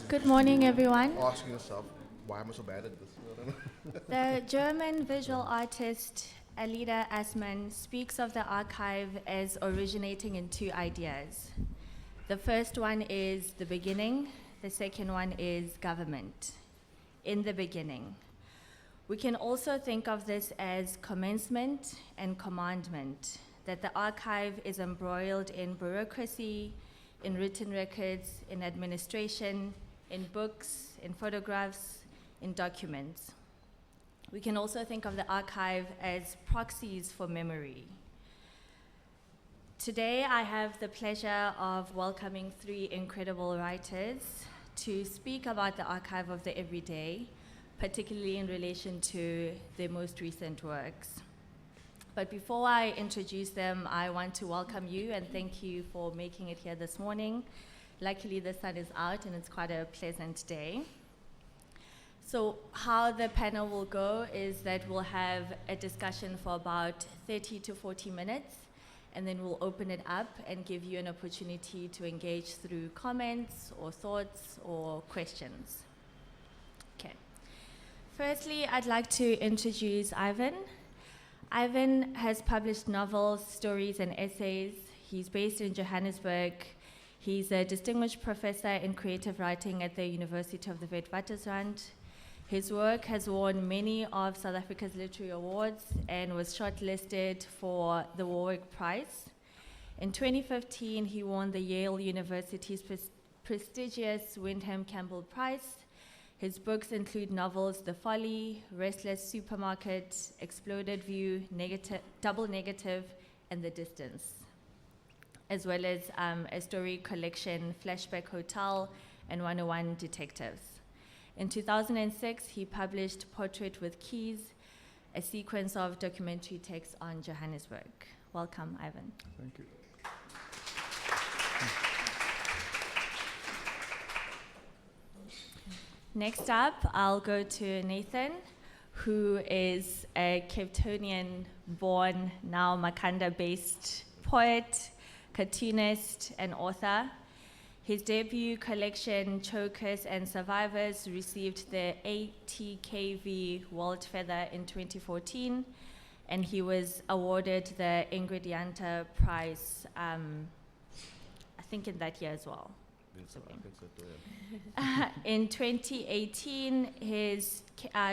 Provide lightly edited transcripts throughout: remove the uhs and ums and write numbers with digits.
Good morning, everyone. Asking yourself, why am I so bad at this? The German visual artist Alida Assmann speaks of the archive as originating in two ideas. The first one is the beginning, the second one is government. In the beginning. We can also think of this as commencement and commandment, that the archive is embroiled in bureaucracy, in written records, in administration, in books, in photographs, in documents. We can also think of the archive as proxies for memory. Today, I have the pleasure of welcoming three incredible writers to speak about the archive of the everyday, particularly in relation to their most recent works. But before I introduce them, I want to welcome you and thank you for making it here this morning. Luckily, the sun is out and it's quite a pleasant day. So how the panel will go is that we'll have a discussion for about 30 to 40 minutes, and then we'll open it up and give you an opportunity to engage through comments or thoughts or questions. Okay. Firstly, I'd like to introduce Ivan. Ivan has published novels, stories, and essays. He's based in Johannesburg. He's a distinguished professor in creative writing at the University of the Witwatersrand. His work has won many of South Africa's literary awards and was shortlisted for the Warwick Prize. In 2015, he won the Yale University's prestigious Wyndham Campbell Prize. His books include novels The Folly, Restless Supermarket, Exploded View, Double Negative, and The Distance, as well as a story collection, Flashback Hotel, and 101 Detectives. In 2006, he published Portrait with Keys, a sequence of documentary texts on Johannesburg. Welcome, Ivan. Thank you. Next up, I'll go to Nathan, who is a Cape Townian-born, now Makanda-based poet, cartoonist, and author. His debut collection, Chokers and Survivors, received the ATKV World Feather in 2014, and he was awarded the Ingredienta Prize, I think in that year as well. In 2018, his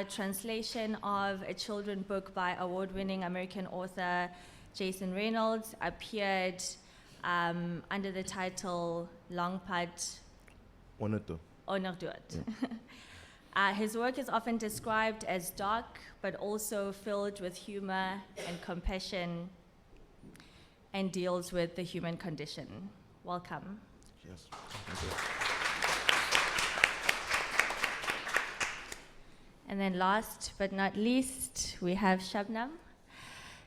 translation of a children's book by award-winning American author Jason Reynolds appeared under the title Longpad Onordut. His work is often described as dark, but also filled with humor and compassion, and deals with the human condition. Welcome. Yes. Thank you. And then last but not least, we have Shubnum.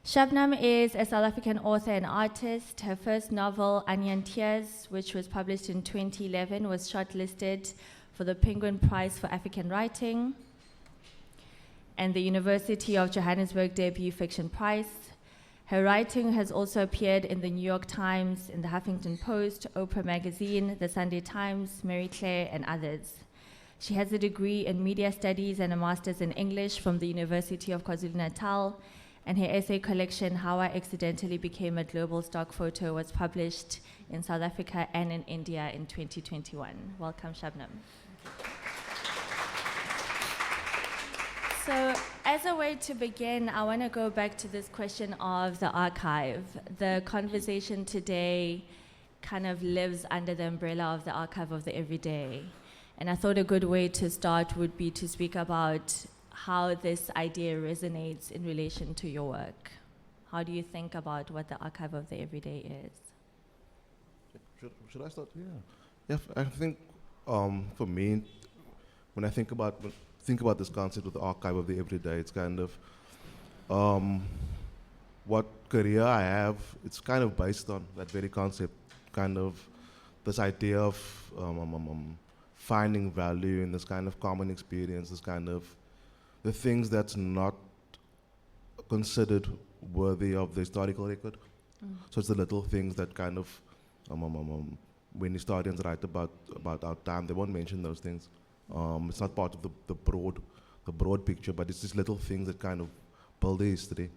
Shubnum is a South African author and artist. Her first novel, Onion Tears, which was published in 2011, was shortlisted for the Penguin Prize for African Writing and the University of Johannesburg Debut Fiction Prize. Her writing has also appeared in the New York Times, in the Huffington Post, Oprah Magazine, the Sunday Times, Mary Claire, and others. She has a degree in media studies and a master's in English from the University of KwaZulu-Natal, and her essay collection, How I Accidentally Became a Global Stock Photo, was published in South Africa and in India in 2021. Welcome, Shubnum. So, as a way to begin, I want to go back to this question of the archive. The conversation today kind of lives under the umbrella of the archive of the everyday. And I thought a good way to start would be to speak about how this idea resonates in relation to your work. How do you think about what the archive of the everyday is? Should I start? Yeah, I think for me, when I think about this concept of the archive of the everyday, it's kind of what career I have. It's kind of based on that very concept, kind of this idea of finding value in this kind of common experience, this kind of the things that's not considered worthy of the historical record. So it's the little things that kind of when historians write about our time, they won't mention those things. It's not part of the broad picture, but it's these little things that kind of build the history.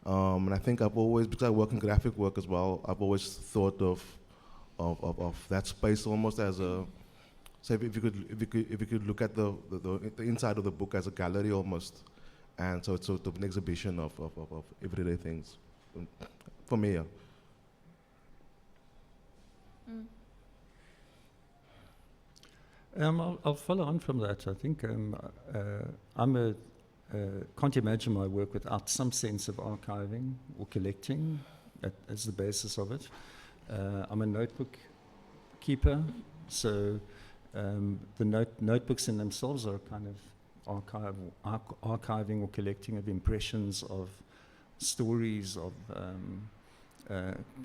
And I think I've always, because I work in graphic work as well, I've always thought of that space almost as a, so if you could look at the inside of the book as a gallery almost, and so it's sort of an exhibition of everyday things, for me. Yeah. I'll follow on from that. I think can't imagine my work without some sense of archiving or collecting as the basis of it. I'm a notebook keeper, so the notebooks in themselves are kind of archiving or collecting of impressions of stories of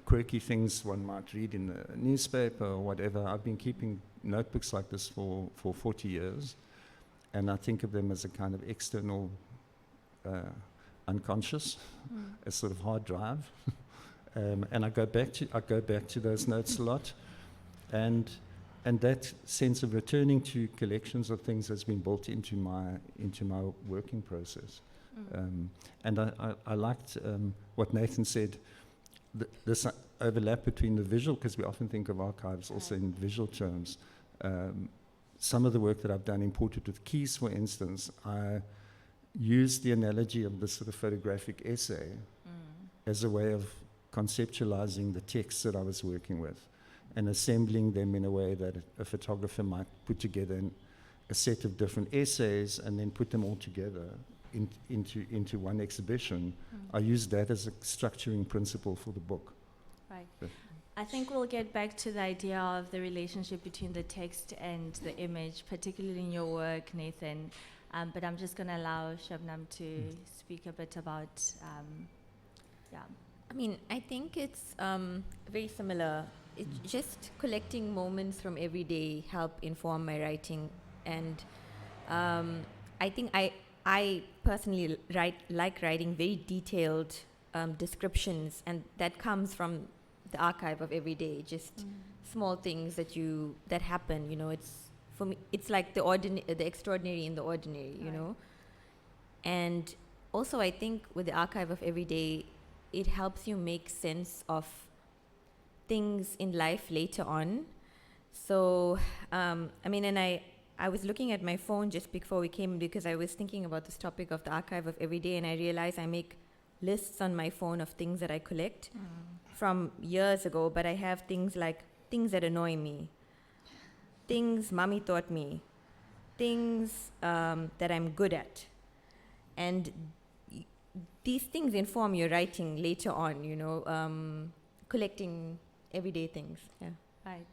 quirky things one might read in the newspaper or whatever. I've been keeping notebooks like this for 40 years, and I think of them as a kind of external unconscious, a sort of hard drive. And I go back to those notes a lot, and that sense of returning to collections of things has been built into my working process. And I liked what Nathan said. This overlap between the visual, because we often think of archives also in visual terms. Some of the work that I've done in Portrait with Keys, for instance, I used the analogy of this sort of photographic essay as a way of conceptualizing the texts that I was working with and assembling them in a way that a photographer might put together a set of different essays and then put them all together into one exhibition. I use that as a structuring principle for the book. Right. I think we'll get back to the idea of the relationship between the text and the image, particularly in your work, Nathan. But I'm just going to allow Shubnum to speak a bit about, I mean, I think it's very similar. It's just collecting moments from every day help inform my writing. And I think I personally like writing very detailed descriptions, and that comes from the archive of every day, just small things that happen, you know. It's, for me, it's like the extraordinary in the ordinary, you know. And also I think with the archive of every day, it helps you make sense of things in life later on. So, I mean, and I was looking at my phone just before we came because I was thinking about this topic of the archive of every day, and I realized I make lists on my phone of things that I collect from years ago, but I have things like things that annoy me, things mommy taught me, things that I'm good at. And these things inform your writing later on, you know, collecting everyday things. Yeah. right.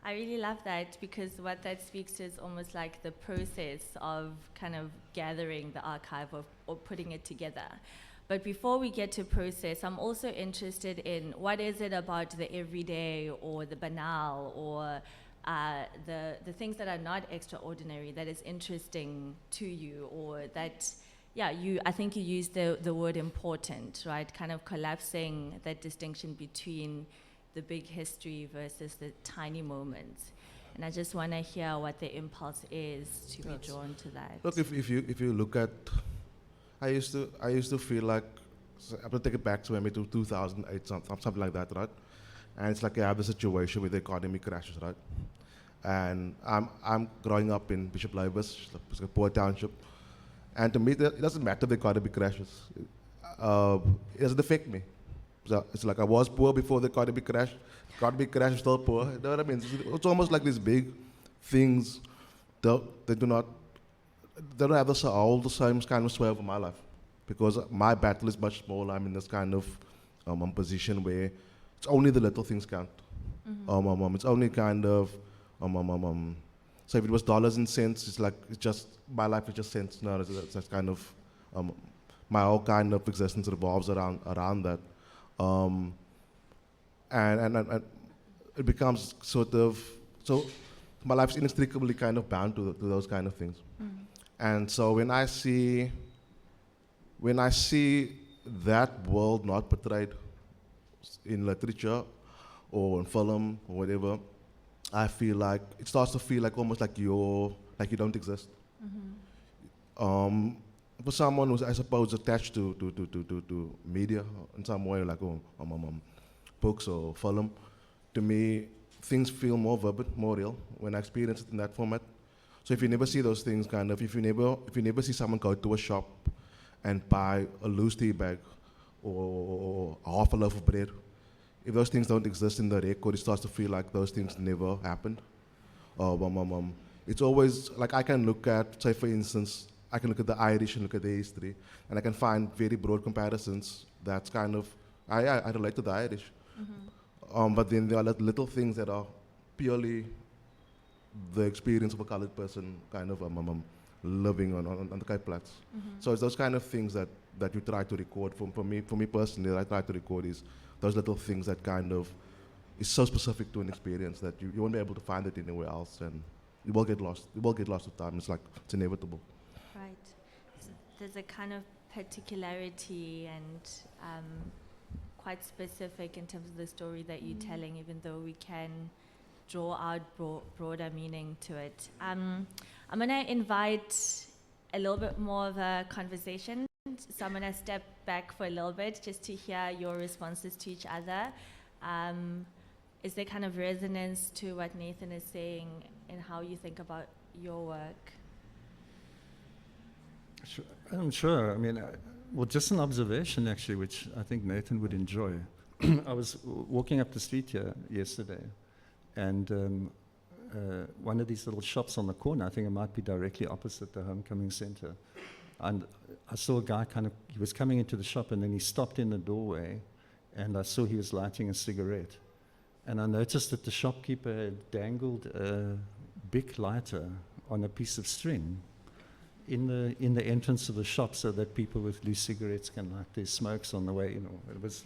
I really love that, because what that speaks to is almost like the process of kind of gathering the archive or putting it together. But before we get to process, I'm also interested in what is it about the everyday or the banal or the things that are not extraordinary that is interesting to you, or that, I think you used the word important, right? Kind of collapsing that distinction between the big history versus the tiny moments. And I just want to hear what the impulse is to be drawn to that. Look, if you look at, I used to feel like, I'm gonna take it back to maybe to 2008, something like that, right? And it's like I have a situation where the economy crashes, right? And I'm growing up in Bishop Lyvis, it's a poor township, and to me it doesn't matter if the economy crashes. It doesn't affect me. So it's like I was poor before the economy crashed. The economy crashed, still poor. You know what I mean? It's almost like these big things. They don't have the same kind of sway over my life, because my battle is much smaller. I'm in this kind of position where it's only the little things count. It's only kind of so if it was dollars and cents, it's just my life is just cents. No, it's kind of my whole kind of existence revolves around that. And it becomes sort of, so my life's inextricably kind of bound to those kind of things. And so when I see that world not portrayed in literature or in film or whatever, I feel like it starts to feel like almost like you don't exist. For someone who's, I suppose, attached to media in some way, like books or film, to me, things feel more vivid, more real when I experience it in that format. So if you never see those things, kind of, if you never see someone go to a shop and buy a loose tea bag or half a loaf of bread, if those things don't exist in the record, it starts to feel like those things never happened. It's always like I can look at, say for instance, I can look at the Irish and look at the history, and I can find very broad comparisons. That's kind of, I relate to the Irish. But then there are little things that are purely the experience of a colored person kind of living on the Kaiplatz. So it's those kind of things that you try to record. For me personally, I try to record is those little things that kind of is so specific to an experience that you won't be able to find it anywhere else, and you will get lost. You will get lost with time. It's like, it's inevitable. Right. So there's a kind of particularity and quite specific in terms of the story that you're telling, even though we can draw out broader meaning to it. I'm going to invite a little bit more of a conversation. So I'm going to step back for a little bit just to hear your responses to each other. Is there kind of resonance to what Nathan is saying and how you think about your work? Sure. I'm sure. I mean, well, just an observation actually, which I think Nathan would enjoy. I was walking up the street here yesterday, and one of these little shops on the corner, I think it might be directly opposite the Homecoming Center, and I saw a guy he was coming into the shop, and then he stopped in the doorway, and I saw he was lighting a cigarette. And I noticed that the shopkeeper had dangled a big lighter on a piece of string in the entrance of the shop, so that people with loose cigarettes can light their smokes on the way. It was.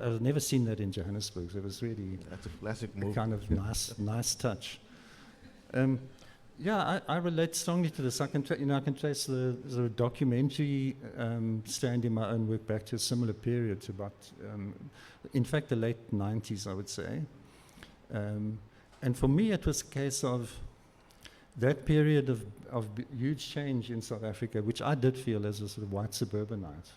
I've never seen that in Johannesburg. So it was really That's a classic move. kind of nice touch. I relate strongly to this. I can trace the documentary strand in my own work back to a similar period, to about, in fact, the late 90s, I would say. And for me, it was a case of that period of huge change in South Africa, which I did feel as a sort of white suburbanite.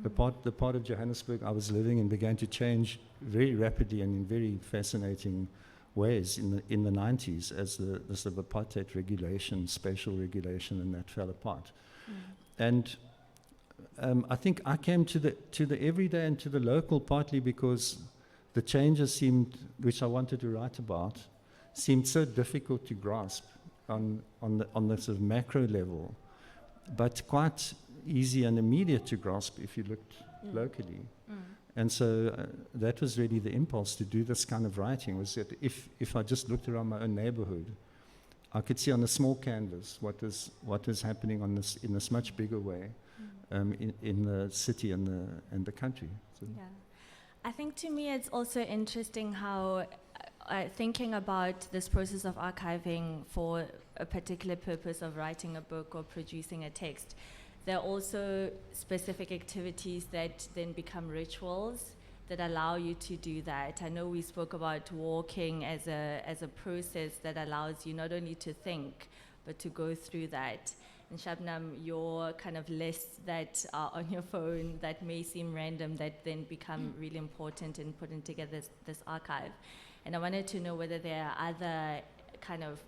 The part of Johannesburg I was living in began to change very rapidly and in very fascinating ways in the 90s as the sort of apartheid regulation, spatial regulation, and that fell apart. And I think I came to the everyday and to the local partly because the changes which I wanted to write about, seemed so difficult to grasp on the sort of macro level, but quite easy and immediate to grasp if you looked locally. And so that was really the impulse to do this kind of writing, was that if I just looked around my own neighborhood, I could see on a small canvas what is happening in this much bigger way in the city and the country. So yeah. I think to me it's also interesting how thinking about this process of archiving for a particular purpose of writing a book or producing a text, there are also specific activities that then become rituals that allow you to do that. I know we spoke about walking as a process that allows you not only to think, but to go through that. And Shubnum, your kind of lists that are on your phone that may seem random, that then become really important in putting together this archive. And I wanted to know whether there are other kind of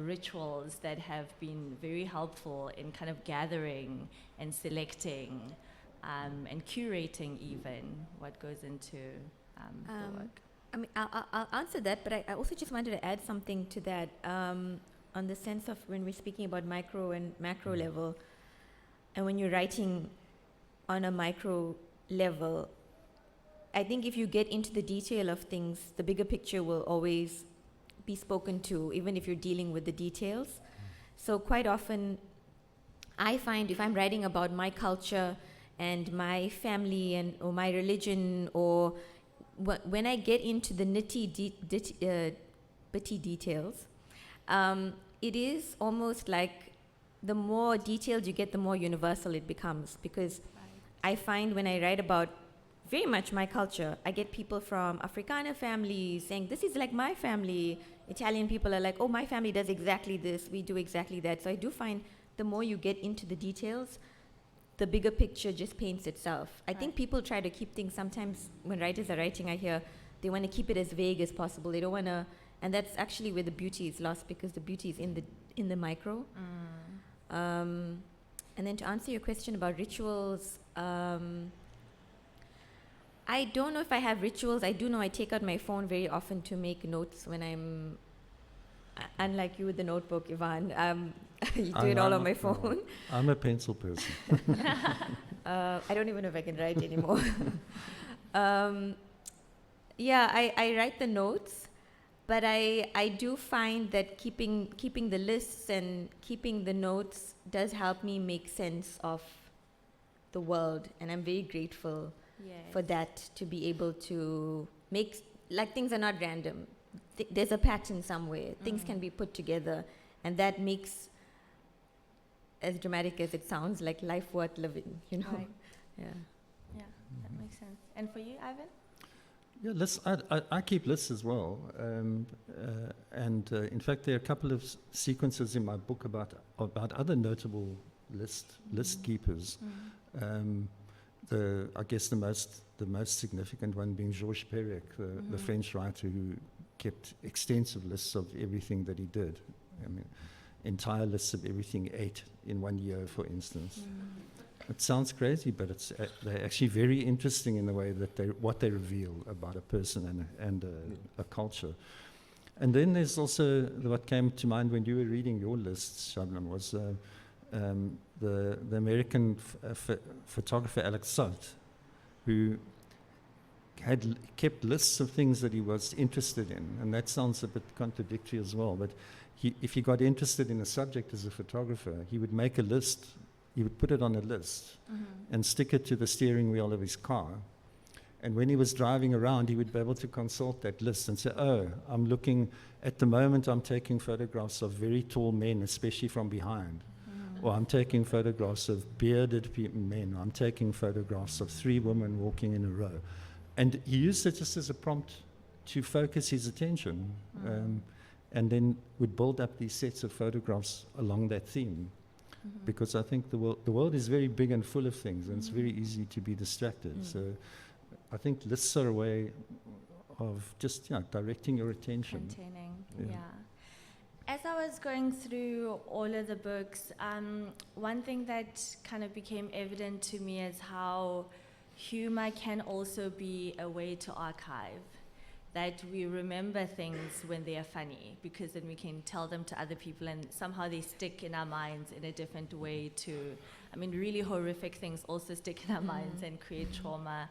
rituals that have been very helpful in kind of gathering and selecting and curating even what goes into the work. I mean, I'll answer that, but I also just wanted to add something to that on the sense of when we're speaking about micro and macro level, and when you're writing on a micro level, I think if you get into the detail of things, the bigger picture will always be spoken to, even if you're dealing with the details. So quite often, I find if I'm writing about my culture and my family or my religion, or when I get into the nitty-bitty details, it is almost like the more detailed you get, the more universal it becomes. Because I find when I write about very much my culture. I get people from Afrikaner families saying, this is like my family. Italian people are like, oh, my family does exactly this. We do exactly that. So I do find the more you get into the details, the bigger picture just paints itself. I think people try to keep things, sometimes when writers are writing, I hear they want to keep it as vague as possible. They don't want to, and that's actually where the beauty is lost, because the beauty is in the micro. And then to answer your question about rituals, I don't know if I have rituals. I do know I take out my phone very often to make notes when I'm, unlike you with the notebook, Ivan, you do it all on my phone. I'm a pencil person. I don't even know if I can write anymore. Yeah, I write the notes, but I do find that keeping the lists and keeping the notes does help me make sense of the world, and I'm very grateful for that, to be able to make, like, things are not random. There's a pattern somewhere. Things can be put together, and that makes, as dramatic as it sounds, like life worth living, you know? Right. Yeah. Yeah, that makes sense. And for you, Ivan? Yeah, lists. I keep lists as well, and in fact, there are a couple of sequences in my book about other notable list keepers. I guess the most significant one being Georges Perec, the French writer who kept extensive lists of everything that he did. I mean, entire lists of everything he ate in 1 year, for instance. It sounds crazy, but they're actually very interesting in the way that what they reveal about a person and a culture. And then there's also what came to mind when you were reading your lists, Shubnum, was the American photographer Alex Salt, who had kept lists of things that he was interested in, and that sounds a bit contradictory as well. But if he got interested in a subject as a photographer, he would make a list. He would put it on a list and stick it to the steering wheel of his car. And when he was driving around, he would be able to consult that list and say, oh, I'm looking, at the moment I'm taking photographs of very tall men, especially from behind. Or I'm taking photographs of bearded men. I'm taking photographs of 3 women walking in a row. And he used it just as a prompt to focus his attention, and then would build up these sets of photographs along that theme. Because I think the world is very big and full of things, and it's very easy to be distracted. So I think lists are a way of just directing your attention. Containing, yeah. As I was going through all of the books, one thing that kind of became evident to me is how humor can also be a way to archive. That we remember things when they are funny, because then we can tell them to other people and somehow they stick in our minds in a different way too. I mean, really horrific things also stick in our minds and create trauma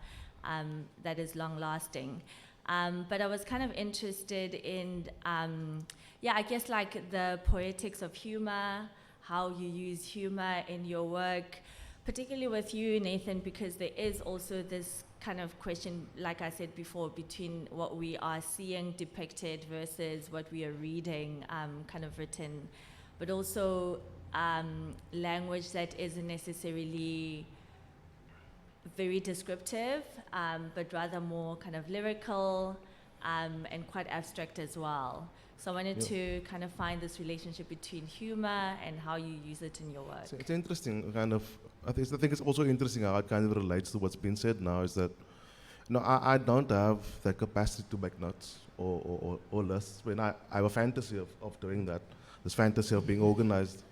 that is long lasting. But I was kind of interested in, I guess like the poetics of humor, how you use humor in your work, particularly with you, Nathan, because there is also this kind of question, like I said before, between what we are seeing depicted versus what we are reading kind of written, but also language that isn't necessarily very descriptive, but rather more kind of lyrical and quite abstract as well. So I wanted to kind of find this relationship between humor and how you use it in your work. So it's interesting, kind of. I think it's also interesting how it kind of relates to what's been said now. Is that, I don't have the capacity to make notes or lists. When I have a fantasy of doing that, this fantasy of being organized.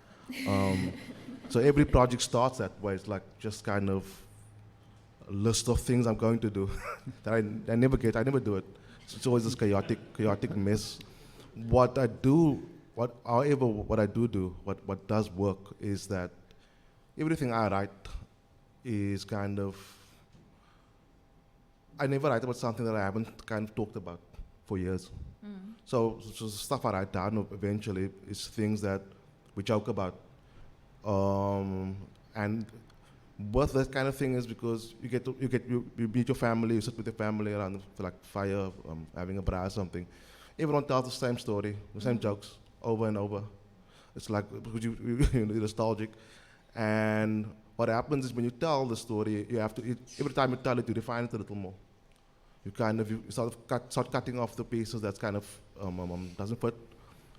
So every project starts that way. It's like just kind of a list of things I'm going to do that I never do it. So it's always this chaotic mess. What I do, what does work is that everything I write is kind of, I never write about something that I haven't kind of talked about for years. So stuff I write down eventually is things that we joke about. And both that kind of thing is because you meet your family, you sit with your family around the fire, having a braai or something. Everyone tells the same story, the same jokes, over and over. It's like, because you're nostalgic. And what happens is when you tell the story, you have to, every time you tell it, you refine it a little more. You sort of start cutting off the pieces that's kind of doesn't fit,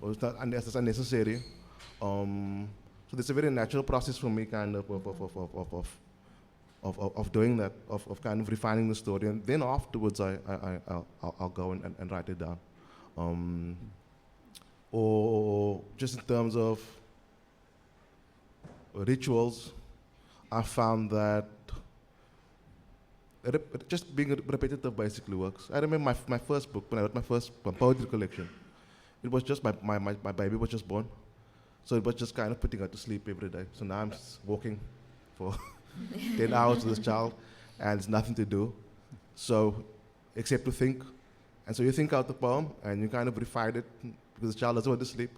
or it's not unnecessary. So there's a very natural process for me, kind of doing that, of kind of refining the story, and then afterwards I'll go and write it down. Or just in terms of rituals, I found that just being repetitive basically works. I remember my first book, when I wrote my first poetry collection, it was just my baby was just born. So it was just kind of putting her to sleep every day. So now I'm walking for 10 hours with this child, and it's nothing to do. So, except to think. And so you think out the poem, and you kind of refine it, because the child doesn't want to sleep.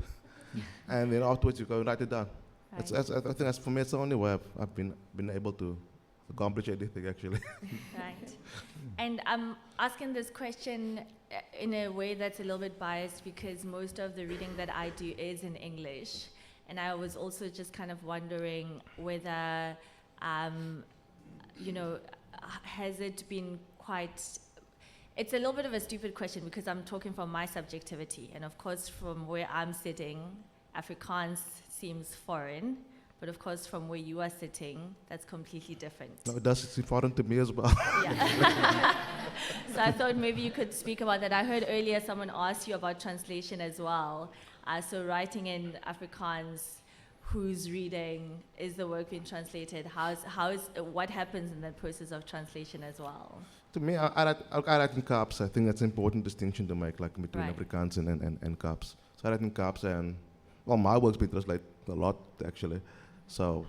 And then afterwards you go and write it down. Right. I think that's, for me, it's the only way I've been able to accomplish anything, actually. Right. And I'm asking this question in a way that's a little bit biased, because most of the reading that I do is in English. And I was also just kind of wondering whether, has it been quite... It's a little bit of a stupid question, because I'm talking from my subjectivity. And of course, from where I'm sitting, Afrikaans seems foreign. But of course, from where you are sitting, that's completely different. No, it does seem foreign to me as well. Yeah. So I thought maybe you could speak about that. I heard earlier someone asked you about translation as well. So writing in Afrikaans, who's reading? Is the work being translated? What happens in the process of translation as well? To me, I write in caps. I think that's an important distinction to make, like between Right. Afrikaans and caps. So I write in caps, and well, my work's been translated a lot actually. So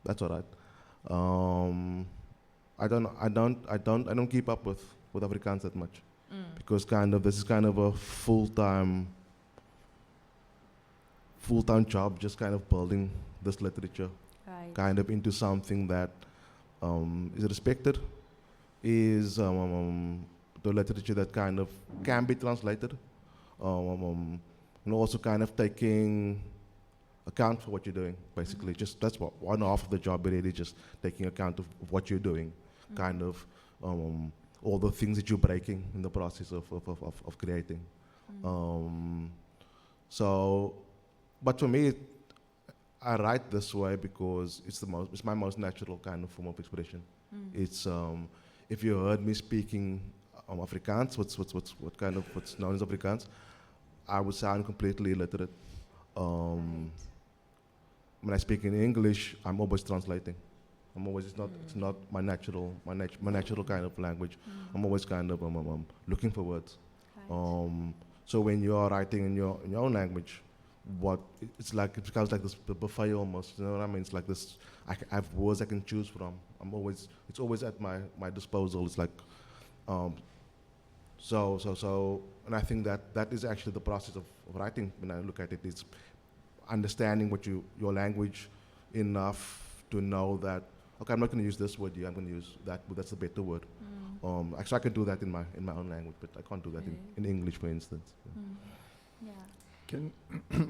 that's all right. I don't keep up with Afrikaans that much, because this is kind of a full-time job, just kind of building this literature Right. kind of into something that is respected, is the literature that kind of can be translated, and also kind of taking account for what you're doing, basically. Just that's what one half of the job, really, just taking account of what you're doing, kind of all the things that you're breaking in the process of creating. But for me, I write this way because it's my most natural kind of form of expression. It's if you heard me speaking Afrikaans, what's known as Afrikaans, I would sound completely illiterate. When I speak in English, I'm always translating. It's not my natural kind of language. I'm always kind of looking for words. Right. So when you are writing in your own language, it becomes like this buffet almost. You know what I mean? It's like this. I have words I can choose from. It's always at my disposal. It's like, and I think that is actually the process of writing. When I look at it, it's understanding your language enough to know that, okay, I'm not going to use this word here, I'm going to use that word, that's a better word. Actually, I can do that in my own language, but I can't do that in English, for instance. Yeah.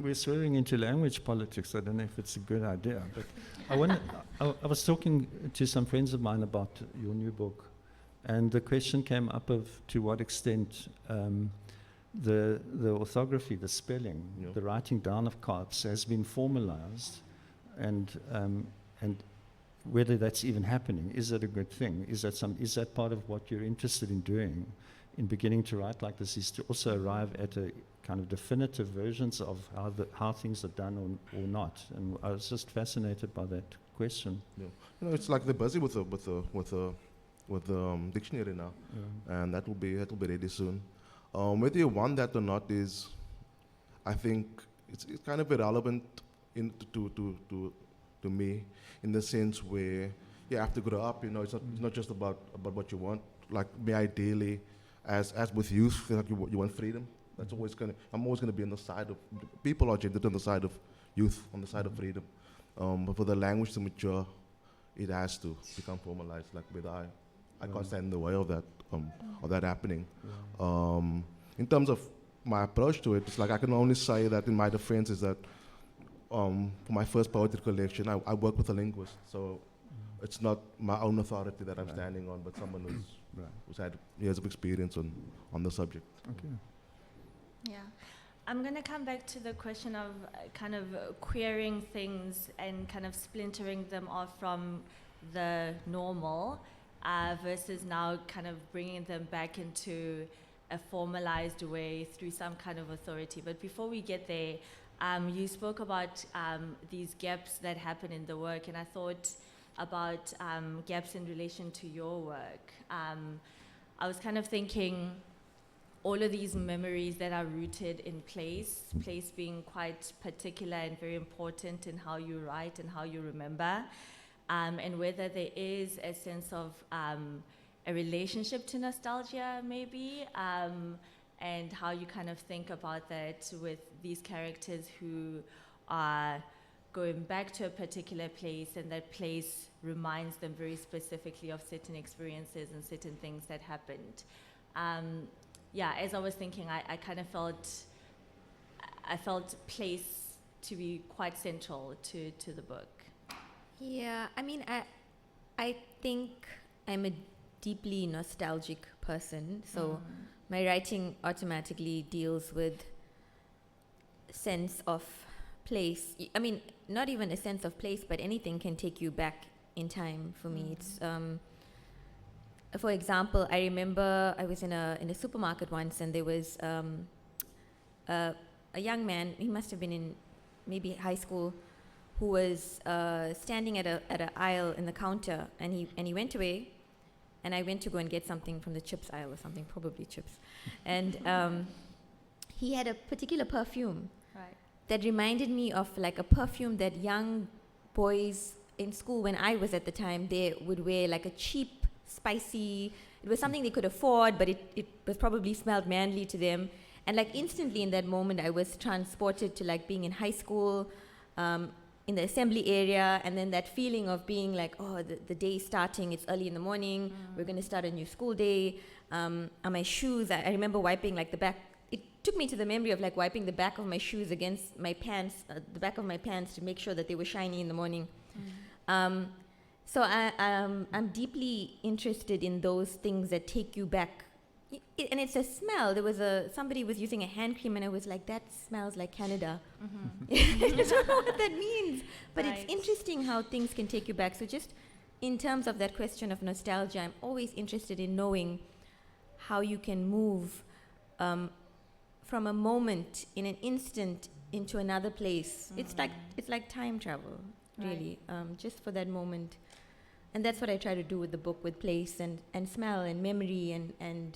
We're swerving into language politics. I don't know if it's a good idea, but I was talking to some friends of mine about your new book, and the question came up of to what extent the orthography, the spelling, the writing down of cards has been formalized, and whether that's even happening. Is that a good thing? Is that part of what you're interested in doing, in beginning to write like this, is to also arrive at a kind of definitive versions of how things are done or not? And I was just fascinated by that question. Yeah. It's like they're busy with the dictionary now, and that will be ready soon. Whether you want that or not is, I think, it's kind of irrelevant to me, in the sense where you have to grow up. It's not just about what you want. Like me, ideally, as with youth, like you want freedom. I'm always gonna be on the side of people are gendered on the side of youth, on the side of freedom. But for the language to mature, it has to become formalized. Like whether I can't stand in the way of that happening. In terms of my approach to it, it's like I can only say that in my defense is that for my first poetry collection, I work with a linguist, so it's not my own authority that I'm standing on, but someone who's had years of experience on the subject. Okay. Yeah. I'm going to come back to the question of kind of queering things and kind of splintering them off from the normal versus now kind of bringing them back into a formalized way through some kind of authority. But before we get there, you spoke about these gaps that happen in the work, and I thought about gaps in relation to your work. I was kind of thinking all of these memories that are rooted in place being quite particular and very important in how you write and how you remember, and whether there is a sense of a relationship to nostalgia maybe, and how you kind of think about that with these characters who are going back to a particular place, and that place reminds them very specifically of certain experiences and certain things that happened. Yeah, as I was thinking, I kind of felt place to be quite central to the book. Yeah, I mean, I think I'm a deeply nostalgic person, so my writing automatically deals with sense of place. I mean, not even a sense of place, but anything can take you back in time for me. It's for example, I remember I was in a supermarket once, and there was a young man. He must have been in maybe high school, who was standing at an aisle in the counter, and he went away, and I went to go and get something from the chips aisle or something, probably chips, and he had a particular perfume that reminded me of like a perfume that young boys in school when I was at the time, they would wear, like a cheap, spicy, it was something they could afford, but it was probably smelled manly to them. And like instantly in that moment, I was transported to like being in high school, in the assembly area, and then that feeling of being like, oh, the day is starting, it's early in the morning, we're going to start a new school day. On my shoes, I remember wiping like the back. It took me to the memory of like wiping the back of my shoes against my pants, the back of my pants, to make sure that they were shiny in the morning. So I'm deeply interested in those things that take you back. And it's a smell. There was somebody was using a hand cream, and I was like, that smells like Canada. I don't know what that means, but it's interesting how things can take you back. So just in terms of that question of nostalgia, I'm always interested in knowing how you can move from a moment, in an instant, into another place. It's like time travel, really, just for that moment. And that's what I try to do with the book, with place and smell and memory, and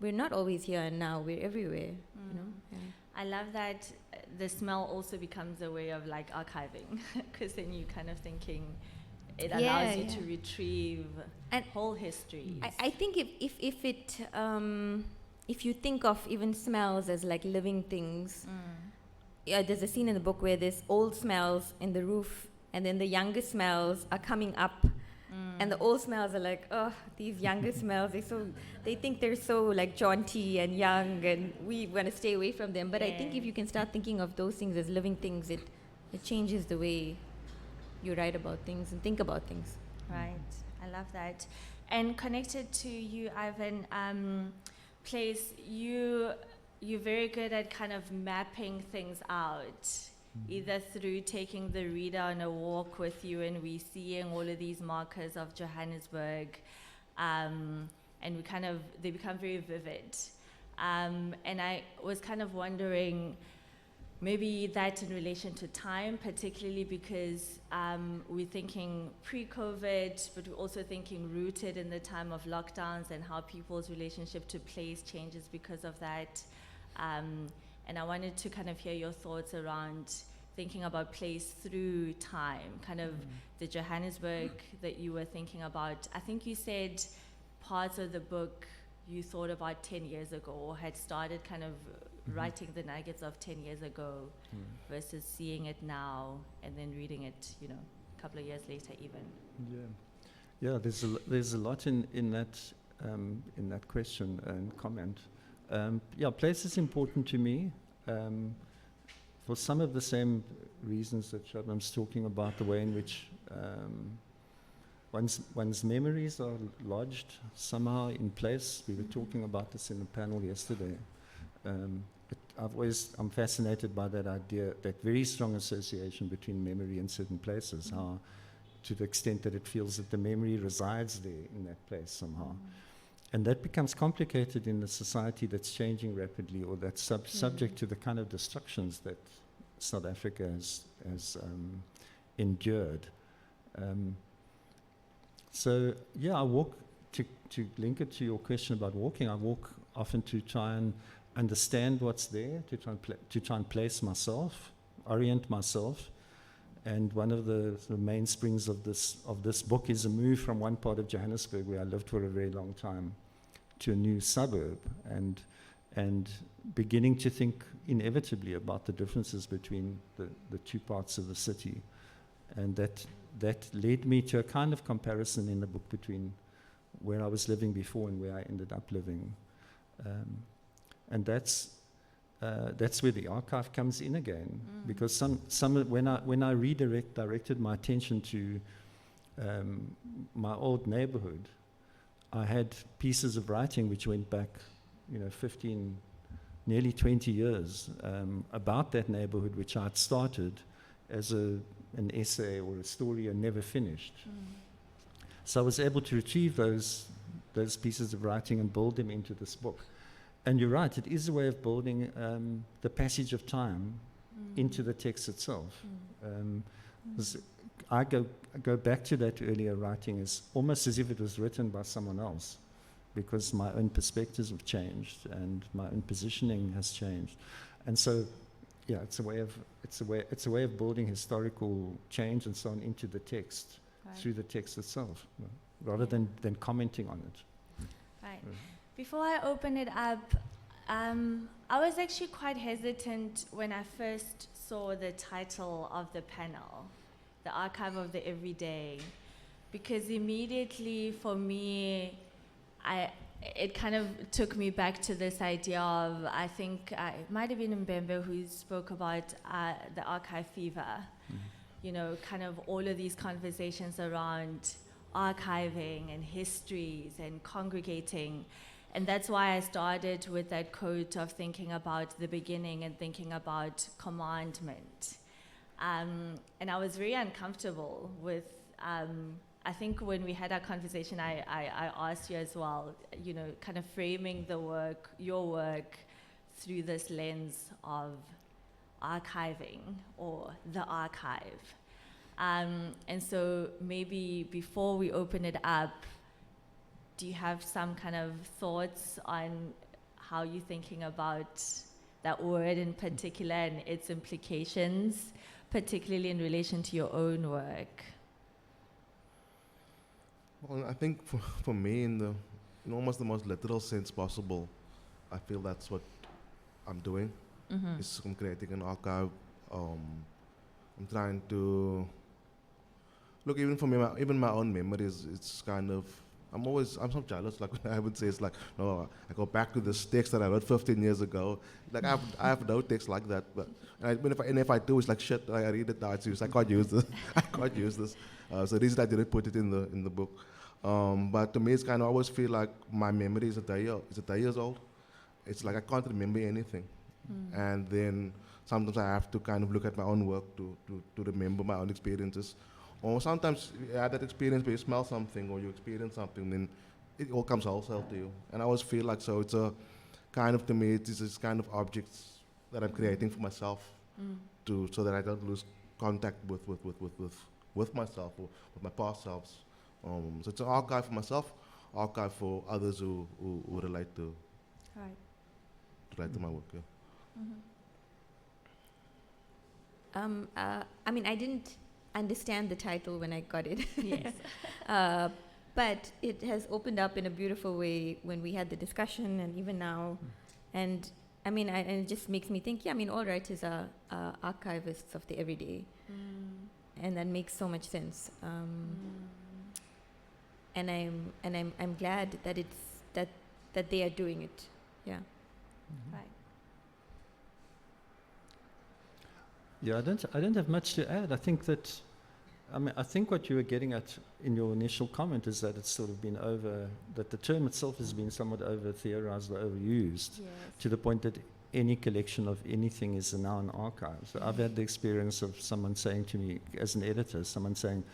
we're not always here and now, we're everywhere, you know. Yeah. I love that the smell also becomes a way of like archiving, because then you kind of thinking it allows you to retrieve and whole histories. I think if you think of even smells as like living things, there's a scene in the book where there's old smells in the roof, and then the younger smells are coming up, and the old smells are like, oh, these younger smells, they think they're so like jaunty and young, and we want to stay away from them. But I think if you can start thinking of those things as living things, it changes the way you write about things and think about things. Right, I love that. And connected to you, Ivan, place, you're very good at kind of mapping things out, either through taking the reader on a walk with you, and we seeing all of these markers of Johannesburg, and they become very vivid. And I was kind of wondering, maybe that in relation to time, particularly because we're thinking pre-COVID, but we're also thinking rooted in the time of lockdowns and how people's relationship to place changes because of that. And I wanted to kind of hear your thoughts around thinking about place through time, kind of the Johannesburg that you were thinking about. I think you said parts of the book you thought about 10 years ago, or had started kind of writing the nuggets of 10 years ago versus seeing it now and then reading it, a couple of years later even. Yeah, there's a lot in that question and comment. Place is important to me for some of the same reasons that Shubnum's talking about, the way in which one's memories are lodged somehow in place. We were talking about this in the panel yesterday. I'm fascinated by that idea, that very strong association between memory and certain places, how to the extent that it feels that the memory resides there in that place somehow. And that becomes complicated in a society that's changing rapidly, or that's subject to the kind of destructions that South Africa has endured. So yeah, I walk, to link it to your question about walking, I walk often to try and understand what's there, to try and place myself, orient myself. And one of the mainsprings of this book is a move from one part of Johannesburg, where I lived for a very long time, to a new suburb, and beginning to think inevitably about the differences between the two parts of the city. And that led me to a kind of comparison in the book between where I was living before and where I ended up living. And that's where the archive comes in again, because when I directed my attention to my old neighborhood, I had pieces of writing which went back, 15, nearly 20 years, about that neighborhood, which I'd started as an essay or a story and never finished. So I was able to retrieve those pieces of writing and build them into this book. And you're right, it is a way of building the passage of time into the text itself. I go back to that earlier writing as almost as if it was written by someone else, because my own perspectives have changed and my own positioning has changed. And so, yeah, it's a way of building historical change and so on into the text, through the text itself, rather than commenting on it. Right. Before I open it up, I was actually quite hesitant when I first saw the title of the panel, The Archive of the Everyday, because immediately for me, it kind of took me back to this idea of, I think it might have been Mbembe who spoke about the archive fever, kind of all of these conversations around archiving and histories and congregating. And that's why I started with that quote of thinking about the beginning and thinking about commandment. And I was very uncomfortable with, I think when we had our conversation, I asked you as well, kind of framing your work through this lens of archiving or the archive. And so maybe before we open it up, do you have some kind of thoughts on how you're thinking about that word in particular and its implications, particularly in relation to your own work? Well, I think for me, in almost the most literal sense possible, I feel that's what I'm doing. Is I'm creating an archive. I'm trying to look, even for me, even my own memories. It's kind of, I'm so jealous. Like I would say, it's like, no, I go back to this text that I wrote 15 years ago. Like I have no text like that. But if I do, it's like shit. I read it now. It's used. I can't use this. I can't use this. So the reason I didn't put it in the book. But to me, it's kind of, I always feel like my memory is a day years old. It's like I can't remember anything. And then sometimes I have to kind of look at my own work to remember my own experiences. Or sometimes you have that experience where you smell something or you experience something, then it all comes wholesale to you. And I always feel like, so it's a kind of, to me, it's this kind of objects that I'm creating for myself so that I don't lose contact with myself or with my past selves. So it's an archive for myself, archive for others who relate to my work. Yeah. I didn't understand the title when I got it. Yes. But it has opened up in a beautiful way when we had the discussion and even now. And and it just makes me think, all writers are archivists of the everyday. And that makes so much sense. And I'm glad that that they are doing it. Yeah. Right. Yeah, I don't have much to add. I think that, I think what you were getting at in your initial comment is that it's sort of been that the term itself has been somewhat over-theorized or overused, to the point that any collection of anything is now an archive. So I've had the experience of someone saying to me, as an editor, someone saying,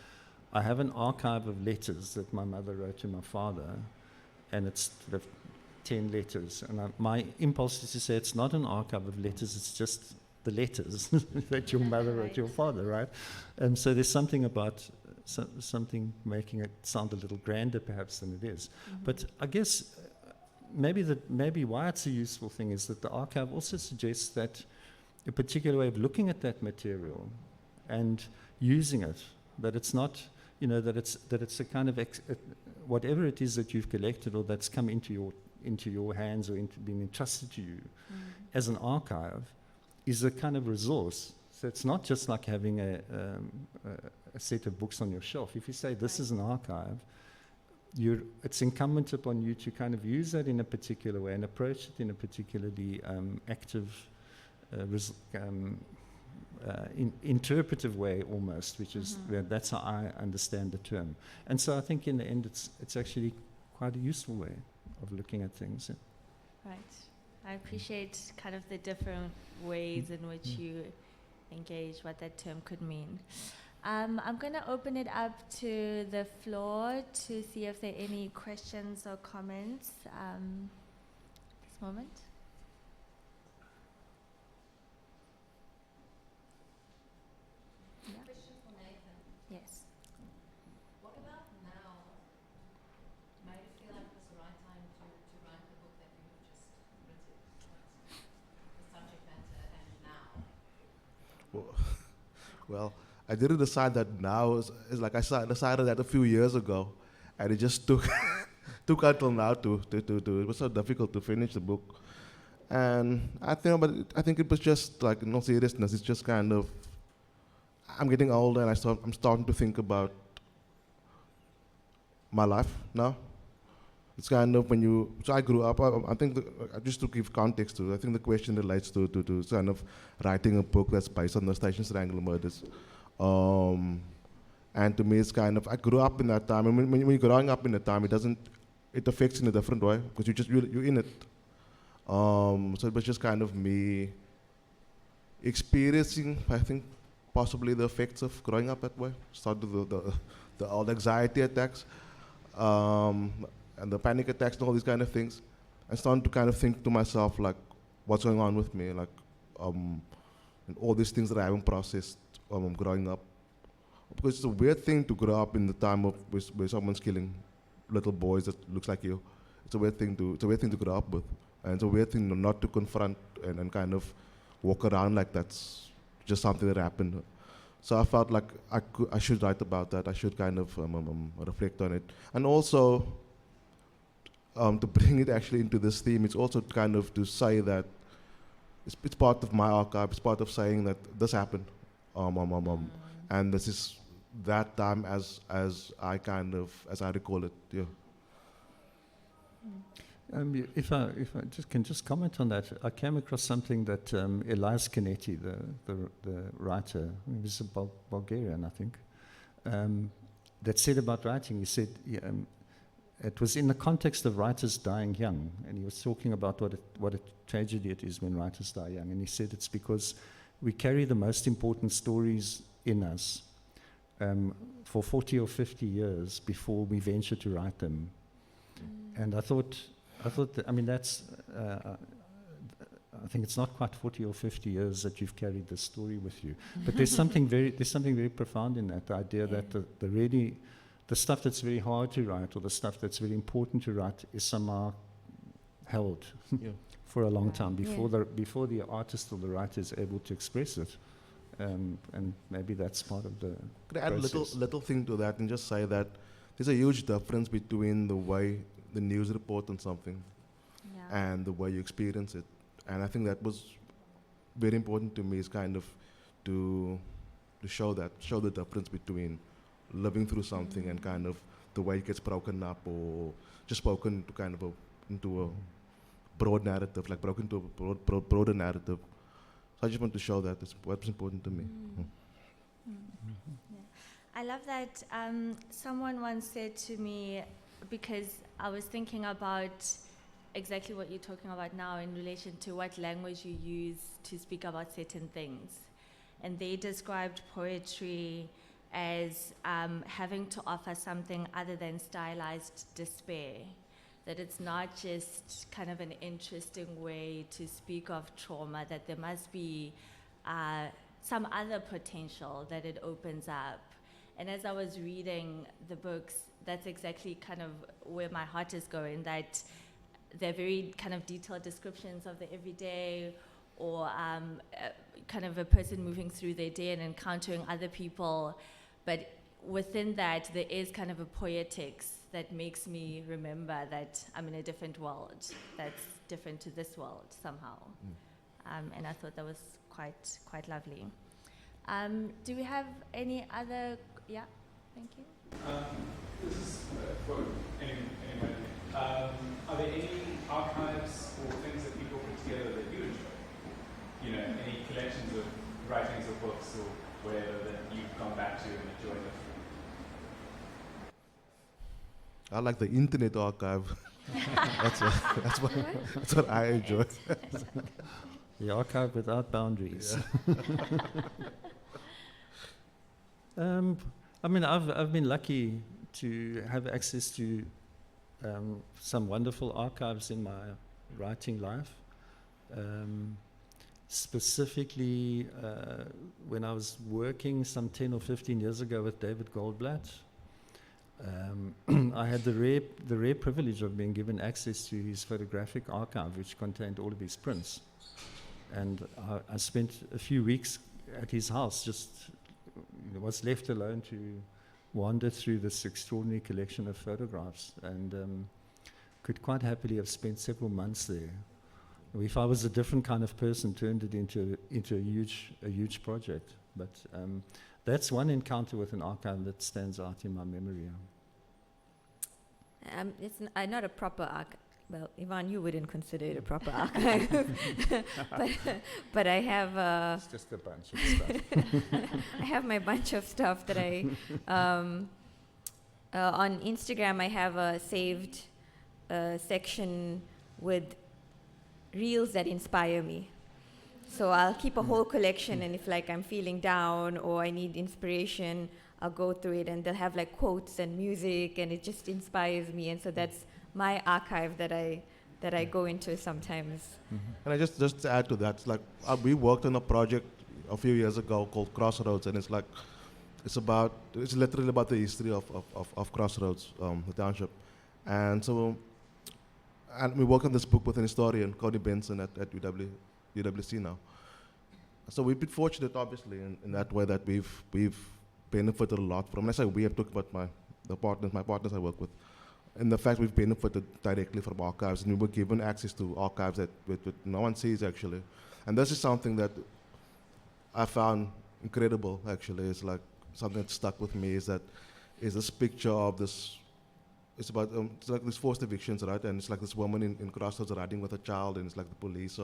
I have an archive of letters that my mother wrote to my father, and it's sort of 10 letters. And my impulse is to say it's not an archive of letters, it's just the letters that your mother wrote to your father, right? So there's something about something making it sound a little grander perhaps than it is. But I guess maybe why it's a useful thing is that the archive also suggests that a particular way of looking at that material and using it, that it's not, that it's a kind of whatever it is that you've collected or that's come into your hands or been entrusted to you as an archive is a kind of resource. So it's not just like having a set of books on your shelf. If you say this is an archive, it's incumbent upon you to kind of use that in a particular way and approach it in a particularly active, interpretive way almost, which is that's how I understand the term. And so I think in the end it's actually quite a useful way of looking at things. Right. I appreciate kind of the different ways in which you engage what that term could mean. I'm going to open it up to the floor to see if there are any questions or comments this moment. Yeah. Question for Nathan. Yes. What about now? Made it feel like it was the right time to write the book that you have just written? The subject matter and now? Well, I didn't decide that now. It's like I decided that a few years ago, and it just took until now to it was so difficult to finish the book. And I think it was just like, no seriousness. It's just kind of, I'm getting older, and I'm starting to think about my life now. It's kind of so I grew up, I think, just to give context to it, I think the question relates to kind of writing a book that's based on the Station Triangle murders. And to me, it's kind of, I grew up in that time, and when you're growing up in that time, it affects in a different way, because you're in it. So it was just kind of me experiencing, I think, possibly the effects of growing up that way. Started all the anxiety attacks, and the panic attacks and all these kind of things. I started to kind of think to myself, like, what's going on with me? Like, and all these things that I haven't processed growing up. Because it's a weird thing to grow up in the time of where someone's killing little boys that looks like you. It's a weird thing to grow up with. And it's a weird thing not to confront and kind of walk around like that's just something that happened. So I felt like I should write about that. I should kind of reflect on it. And also, to bring it actually into this theme, it's also kind of to say that it's part of my archive. It's part of saying that this happened, and this is that time as I recall it. Yeah. If I can just comment on that, I came across something that Elias Canetti, the writer, he's a Bulgarian, I think, that said about writing. He said it was in the context of writers dying young, and he was talking about what a tragedy it is when writers die young. And he said it's because we carry the most important stories in us for 40 or 50 years before we venture to write them. And I thought that, I mean, that's, I think it's not quite 40 or 50 years that you've carried this story with you. But there's something very profound in that, the idea that the stuff that's very hard to write, or the stuff that's very important to write, is somehow held for a long time before the artist or the writer is able to express it. And maybe that's part of the Could I add process. a little thing to that and just say that there's a huge difference between the way the news report on something and the way you experience it. And I think that was very important to me, is kind of to show the difference between living through something and kind of the way it gets broken up, or just spoken to kind of into a broad narrative, like broken to a broader narrative. So I just want to show that. That's what's important to me. I love that someone once said to me, because I was thinking about exactly what you're talking about now in relation to what language you use to speak about certain things. And they described poetry as having to offer something other than stylized despair. That it's not just kind of an interesting way to speak of trauma, that there must be some other potential that it opens up. And as I was reading the books, that's exactly kind of where my heart is going, that they're very kind of detailed descriptions of the everyday, or kind of a person moving through their day and encountering other people. But within that, there is kind of a poetics that makes me remember that I'm in a different world that's different to this world somehow. And I thought that was quite lovely. Do we have any other? Yeah, thank you. This is for anybody. Are there any archives or things that people put together that you enjoy? You know, any collections of writings or books or whatever that you've gone back to and enjoyed it? I like the internet archive. That's what I enjoy. The archive without boundaries. I mean, I've been lucky to have access to some wonderful archives in my writing life. Specifically, when I was working some 10 or 15 years ago with David Goldblatt, I had the rare privilege of being given access to his photographic archive, which contained all of his prints. And I spent a few weeks at his house, just was left alone to wander through this extraordinary collection of photographs, and could quite happily have spent several months there. If I was a different kind of person, turned it into a huge project. But that's one encounter with an archive that stands out in my memory. It's not a proper archive. Well, Ivan, you wouldn't consider it a proper archive. but I have... it's just a bunch of stuff. I have my bunch of stuff that I... on Instagram, I have a saved section with reels that inspire me. So I'll keep a whole collection, and if like I'm feeling down or I need inspiration, I'll go through it, and they'll have like quotes and music, and it just inspires me. And so that's my archive that I go into sometimes. And I just to add to that, it's like we worked on a project a few years ago called Crossroads, and it's literally about the history of Crossroads, the township. And so, and we worked on this book with an historian, Cody Benson at UWC now. So we've been fortunate, obviously, in that way that we've benefited a lot from. When I say we, have talked about my partners I work with, and the fact we've benefited directly from archives, and we were given access to archives that no one sees actually. And this is something that I found incredible. Actually, it's like something that stuck with me is this picture of this. It's about it's like these forced evictions, right? And it's like this woman in Crossroads riding with a child, and it's like the police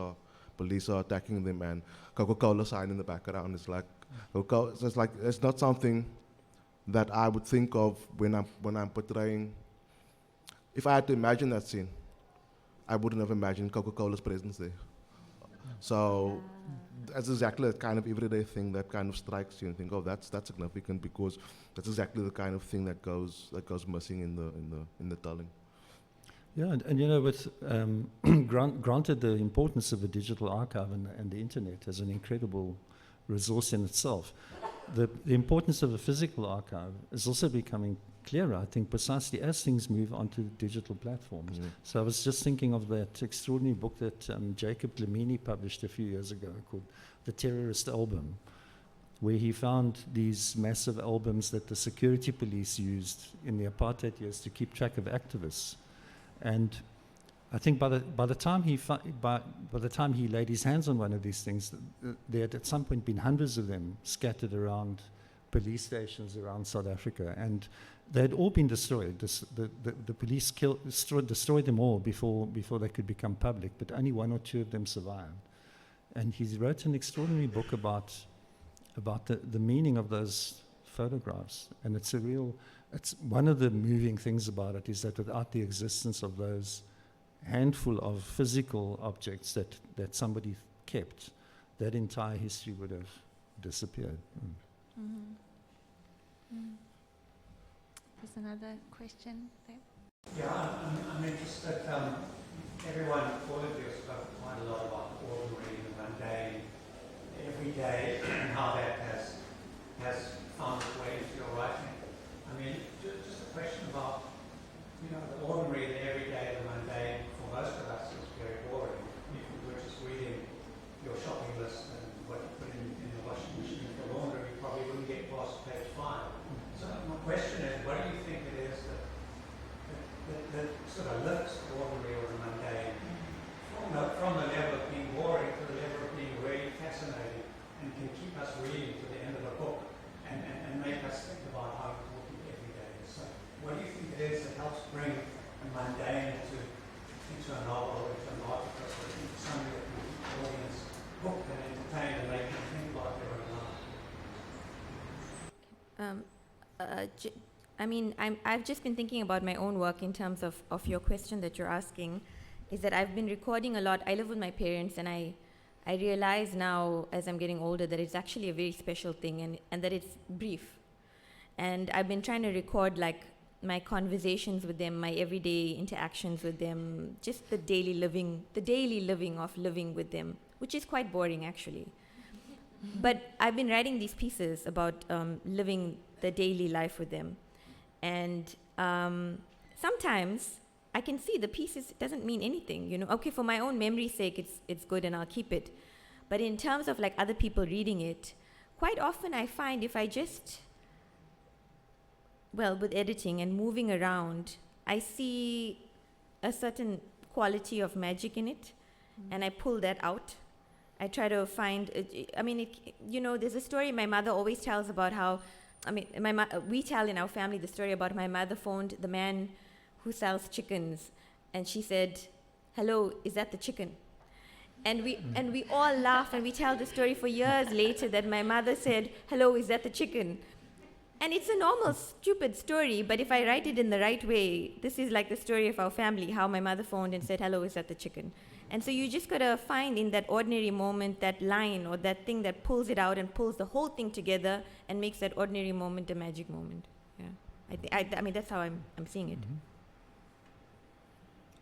are attacking them, and Coca-Cola sign in the background. It's like so it's like it's not something that I would think of when I'm portraying. If I had to imagine that scene, I wouldn't have imagined Coca-Cola's presence there. So that's exactly the kind of everyday thing that kind of strikes you and think, oh, that's significant, because that's exactly the kind of thing that goes missing in the telling. Yeah, and you know, with granted the importance of a digital archive and the internet as an incredible resource in itself, the importance of a physical archive is also becoming clearer, I think, precisely as things move onto digital platforms. So I was just thinking of that extraordinary book that Jacob Glamini published a few years ago called The Terrorist Album, where he found these massive albums that the security police used in the apartheid years to keep track of activists. And I think by the time he laid his hands on one of these things, there had at some point been hundreds of them scattered around police stations around South Africa, and they had all been destroyed. The police destroyed them all before they could become public, but only one or two of them survived. And he wrote an extraordinary book about the meaning of those photographs. And it's one of the moving things about it is that without the existence of those handful of physical objects that somebody kept, that entire history would have disappeared. There's another question there. Yeah, I'm interested. Everyone, all of you have spoken quite a lot about ordinary, the mundane, everyday, and how that has found its way into your writing. I mean, just a question about, the ordinary, the everyday, the mundane. For most of us, is very boring. If we were just reading your shopping list and what you put in the washing machine for laundry, we probably wouldn't get past page 5. So my question is, what do you think it is that sort of lifts the ordinary or the mundane from the level of being boring to the level of being really fascinating and can keep us reading to the end of the book and make us think about how important every day is. So what do you think it is that helps bring the mundane into a novel, into an article, into something that can keep the audience hooked and entertained and make them think about their own life? I've just been thinking about my own work in terms of your question that you're asking, is that I've been recording a lot. I live with my parents, and I realize now as I'm getting older that it's actually a very special thing and that it's brief. And I've been trying to record like my conversations with them, my everyday interactions with them, just the daily living of living with them, which is quite boring actually. But I've been writing these pieces about living the daily life with them. And sometimes I can see the pieces doesn't mean anything, Okay, for my own memory's sake, it's good and I'll keep it. But in terms of like other people reading it, quite often I find if I just, with editing and moving around, I see a certain quality of magic in it, and I pull that out. I try to find, there's a story my mother always tells about how, we tell in our family the story about my mother phoned the man who sells chickens, and she said, "Hello, is that the chicken?" And we all laugh, and we tell the story for years later that my mother said, "Hello, is that the chicken?" And it's a normal, stupid story, but if I write it in the right way, this is like the story of our family, how my mother phoned and said, "Hello, is that the chicken?" And so you just gotta find in that ordinary moment that line or that thing that pulls it out and pulls the whole thing together and makes that ordinary moment a magic moment. Yeah, I mean that's how I'm seeing it.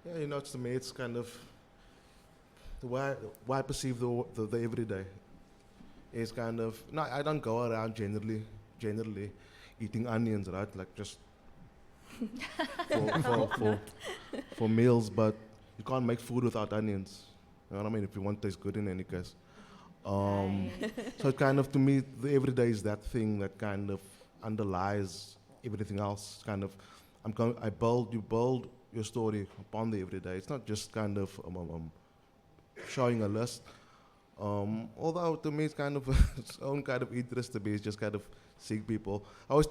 Yeah, to me, it's kind of the way I perceive the everyday is kind of I don't go around generally eating onions, right? Like just for meals, but you can't make food without onions. You know what I mean? If you want to taste good in any case. So it kind of, to me, the everyday is that thing that kind of underlies everything else. Kind of, you build your story upon the everyday. It's not just kind of showing a list. Although to me it's kind of its own kind of interest to me. It's just kind of seeing people. I always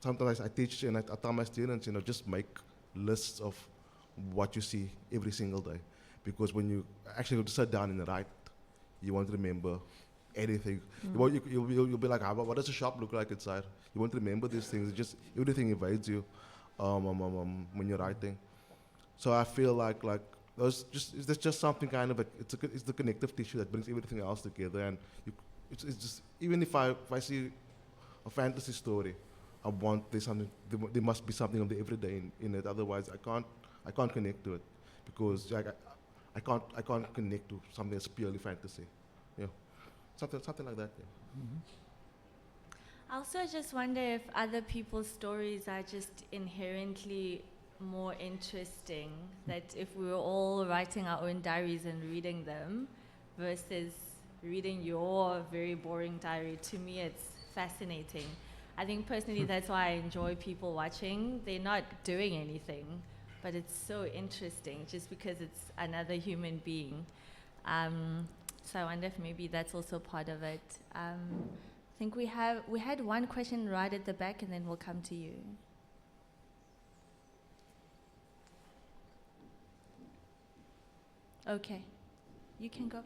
sometimes I teach and I tell my students, just make lists of what you see every single day. Because when you actually sit down and write, you won't remember anything. You'll be like, what does a shop look like inside? You won't remember these things. It's just everything evades you when you're writing. So I feel like there's just something kind of it's the connective tissue that brings everything else together. And it's just, even if I see a fantasy story, there must be something of the everyday in it. Otherwise, I can't connect to it because I can't connect to something that's purely fantasy. Yeah, something like that. Yeah. I also just wonder if other people's stories are just inherently more interesting, that if we were all writing our own diaries and reading them versus reading your very boring diary, to me it's fascinating. I think personally that's why I enjoy people watching. They're not doing anything, but it's so interesting just because it's another human being. So I wonder if maybe that's also part of it. I think we had one question right at the back, and then we'll come to you. Okay, you can go.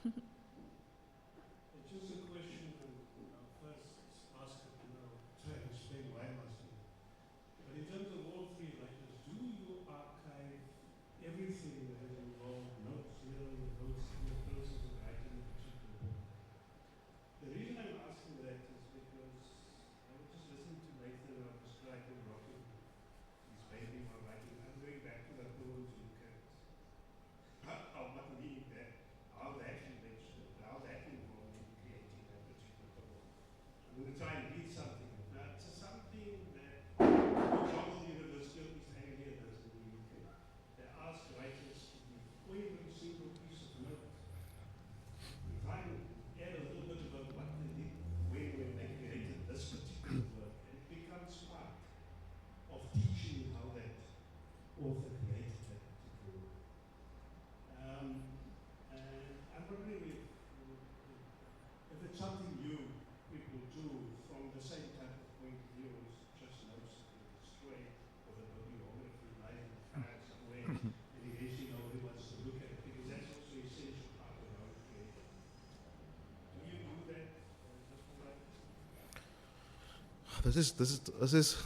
It's just a question, and first ask it to know, try and explain why I'm asking. But in terms of all three writers, do you archive everything that has involved notes, notes in the process of writing a particular book? The reason I'm asking that is because I was just listening to Nathan describing rocking his baby while writing. I'm going back to that poem to look at what meaning that, how that relates, how that involved in creating that particular poem. I'm going to try and read something. Now, it's something that the Journal University of East Anglia does in the UK. They ask writers to be even a single piece of note. We try and add a little bit about what they did when they created this particular work, and it becomes part of teaching how that author created that particular work. And I'm wondering if it's something you people do from the same type of point of view as just notes that are destroyed, or the bibliography lies in the file somewhere, and eventually nobody wants to look at it, because that's also an essential part of how we create it. Do you do that? This is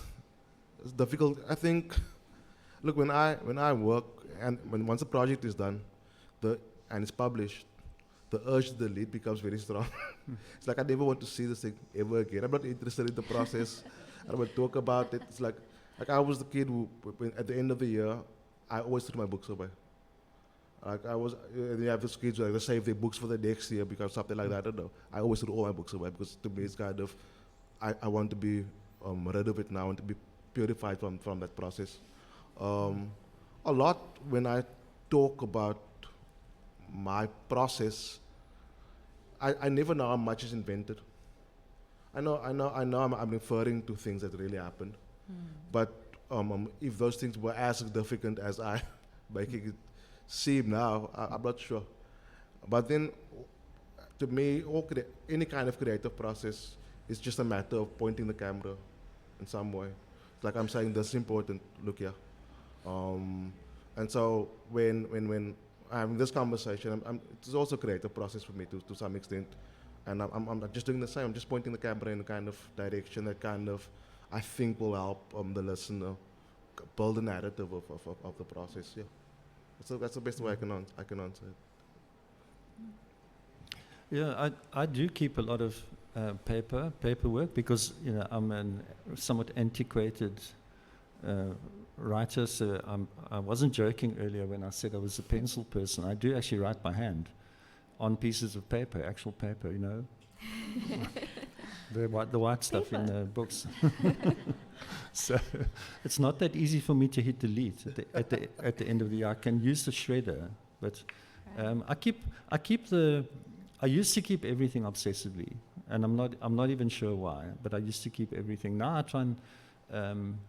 difficult. I think, look, when I work and once a project is done, and it's published, the urge to delete becomes very strong. It's like I never want to see this thing ever again. I'm not interested in the process. I don't want to talk about it. It's like I was the kid who, at the end of the year, I always threw my books away. Like you have these kids who they save their books for the next year because something like that. I don't know. I always threw all my books away because to me it's kind of, I want to be rid of it now. I want to be purified from that process. A lot when I talk about my process, I never know how much is invented. I know I'm referring to things that really happened. But if those things were as significant as I making it seem now, I'm not sure. But then, to me, any kind of creative process is just a matter of pointing the camera in some way. It's like I'm saying, this is important, look here. And so when I'm having this conversation, it's also a creative process for me to some extent. And I'm just doing the same. I'm just pointing the camera in a kind of direction that kind of, I think, will help the listener build a narrative of the process. Yeah, so that's the best way I can answer it. Yeah, I do keep a lot of paperwork because I'm a somewhat antiquated writer. So I wasn't joking earlier when I said I was a pencil person. I do actually write by hand on pieces of paper, actual paper, the white stuff in the books. So it's not that easy for me to hit delete at the end of the year. I can use the shredder, but I used to keep everything obsessively, and I'm not even sure why, but I used to keep everything. Now I try and